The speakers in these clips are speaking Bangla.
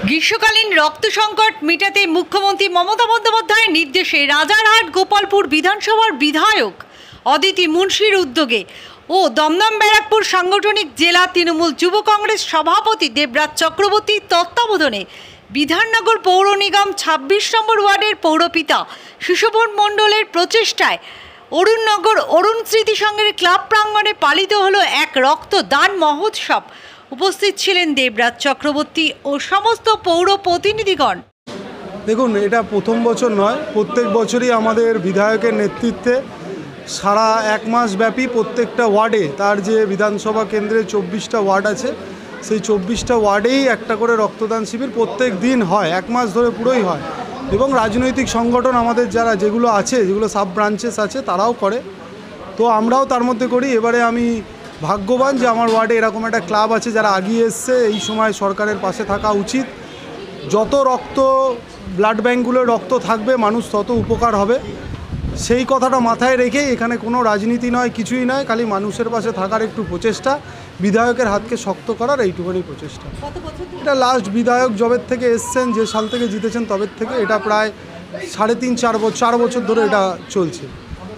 গ্রীষ্মকালীন রক্ত সংকট মেটাতে মুখ্যমন্ত্রী মমতা বন্দ্যোপাধ্যায়ের নির্দেশে রাজারহাট গোপালপুর বিধানসভার বিধায়ক অদিতি মুন্সির উদ্যোগে ও দমদম ব্যারাকপুর সাংগঠনিক জেলা তৃণমূল যুব কংগ্রেস সভাপতি দেবরাজ চক্রবর্তীর তত্ত্বাবধানে বিধাননগর পৌর নিগম ২৬ নম্বর ওয়ার্ডের পৌরপিতা সুশোভন মণ্ডলের প্রচেষ্টায় অরুণনগর অরুণ স্মৃতি সংঘের ক্লাব প্রাঙ্গণে পালিত হলো এক রক্তদান মহোৎসব। উপস্থিত ছিলেন দেবরাজ চক্রবর্তী ও সমস্ত পৌর প্রতিনিধিগণ। দেখুন, এটা প্রথম বছর নয়, প্রত্যেক বছরই আমাদের বিধায়কের নেতৃত্বে সারা এক মাস ব্যাপী প্রত্যেকটা ওয়ার্ডে, তার যে বিধানসভা কেন্দ্রে ২৪টা ওয়ার্ড আছে, সেই ২৪টা ওয়ার্ডেই একটা করে রক্তদান শিবির প্রত্যেক দিন হয়, এক মাস ধরে পুরোই হয়। এবং রাজনৈতিক সংগঠন আমাদের যেগুলো আছে, যেগুলো সাব ব্রাঞ্চেস আছে, তারাও করে, তো আমরাও তার মধ্যে করি। এবারে আমি ভাগ্যবান যে আমার ওয়ার্ডে এরকম একটা ক্লাব আছে যারা এগিয়ে এসছে। এই সময় সরকারের পাশে থাকা উচিত। যত ব্লাড ব্যাঙ্কগুলো রক্ত থাকবে, মানুষ তত উপকার হবে, সেই কথাটা মাথায় রেখে এখানে কোনো রাজনীতি নয়, কিছুই নয়, খালি মানুষের পাশে থাকার একটু প্রচেষ্টা, বিধায়কের হাতকে শক্ত করার এইটুকুনি প্রচেষ্টা। এটা লাস্ট বিধায়ক যবের থেকে এসছেন, যে সাল থেকে জিতেছেন তবের থেকে, এটা প্রায় ৩.৫-৪ বছর ধরে এটা চলছে।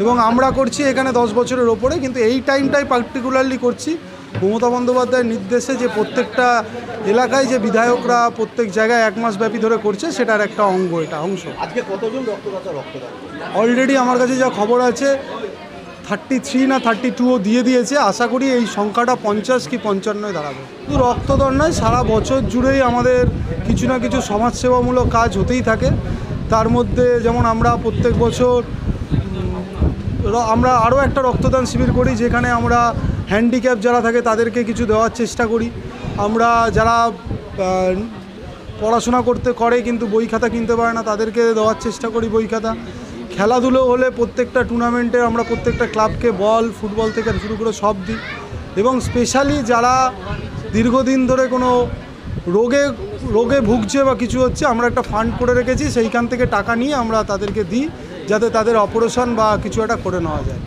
এবং আমরা করছি এখানে 10 বছরের ওপরে, কিন্তু এই টাইমটাই পার্টিকুলারলি করছি মমতা বন্দ্যোপাধ্যায়ের নির্দেশে, যে প্রত্যেকটা এলাকায় যে বিধায়করা প্রত্যেক জায়গায় এক মাস ব্যাপী ধরে করছে, সেটার একটা অংশ। আজকে কতজন রক্তদান? অলরেডি আমার কাছে যা খবর আছে 33 না 32ও দিয়ে দিয়েছে। আশা করি এই সংখ্যাটা 50 কি 55 দাঁড়াবে। শুধু রক্তদান নয়, সারা বছর জুড়েই আমাদের কিছু না কিছু সমাজসেবামূলক কাজ হতেই থাকে। তার মধ্যে যেমন আমরা প্রত্যেক বছর আমরা আরও একটা রক্তদান শিবির করি, যেখানে আমরা হ্যান্ডিক্যাপ যারা থাকে তাদেরকে কিছু দেওয়ার চেষ্টা করি। আমরা যারা পড়াশোনা করে কিন্তু বই খাতা কিনতে পারে না, তাদেরকে দেওয়ার চেষ্টা করি বই খাতা। খেলাধুলো হলে প্রত্যেকটা টুর্নামেন্টে আমরা প্রত্যেকটা ক্লাবকে বল, ফুটবল থেকে শুরু করে সব দিই। এবং স্পেশালি যারা দীর্ঘদিন ধরে কোনো রোগে ভুগছে বা কিছু হচ্ছে, আমরা একটা ফান্ড করে রেখেছি, সেইখান থেকে টাকা নিয়ে আমরা তাদেরকে দিই, যাতে তাদের অপারেশন বা কিছু একটা করে নেওয়া যায়।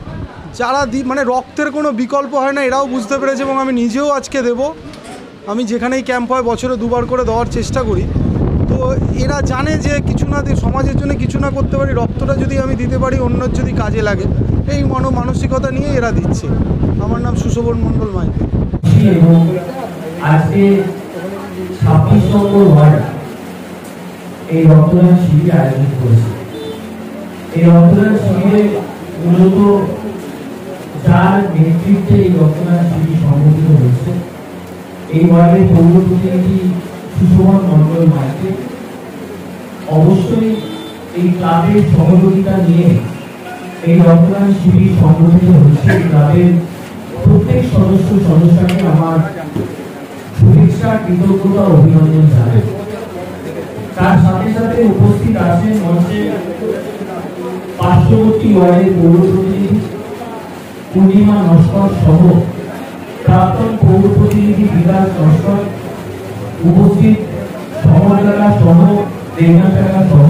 যারা মানে রক্তের কোনো বিকল্প হয় না, এরাও বুঝতে পেরেছে। এবং আমি নিজেও আজকে দেব, আমি যেখানেই ক্যাম্প হয় বছরে 2 বার করে দেওয়ার চেষ্টা করি। তো এরা জানে যে কিছু না সমাজের জন্য কিছু না করতে পারি, রক্তটা যদি আমি দিতে পারি, অন্যর যদি কাজে লাগে, এই মানসিকতা নিয়ে এরা দিচ্ছে। আমার নাম সুশোভন মণ্ডল মাইতি। আজকে ২৬ নম্বর ওয়ার্ড এই রক্তদান শিবির আয়োজন করেছে। এই রক্তদান শিবিরে মূলত যার নেতৃত্বে এই রক্তদান শিবির সংগঠিত হয়েছে, এই ওয়ার্ডের পৌর প্রতিনিধি সুশোভন মণ্ডল মাইতি অবশ্যই এই ক্লাবের সহযোগিতা নিয়ে এই রক্তদান শিবির সংগঠিত হয়েছে। ক্লাবের প্রত্যেক সদস্যকে আমার শুভেচ্ছা, কৃতজ্ঞতা, অভিনন্দন জানাই। তার সাথে সাথে উপস্থিত আছেন মঞ্চে পার্শ্ববর্তী ওয়ার্ডের পৌর প্রতিনিধি পূর্ণিমা নস্কর সহ প্রাক্তন পৌর প্রতিনিধি বিকাশ নস্কর, উপস্থিত সমরদাতা সহ দেবনাথ সহ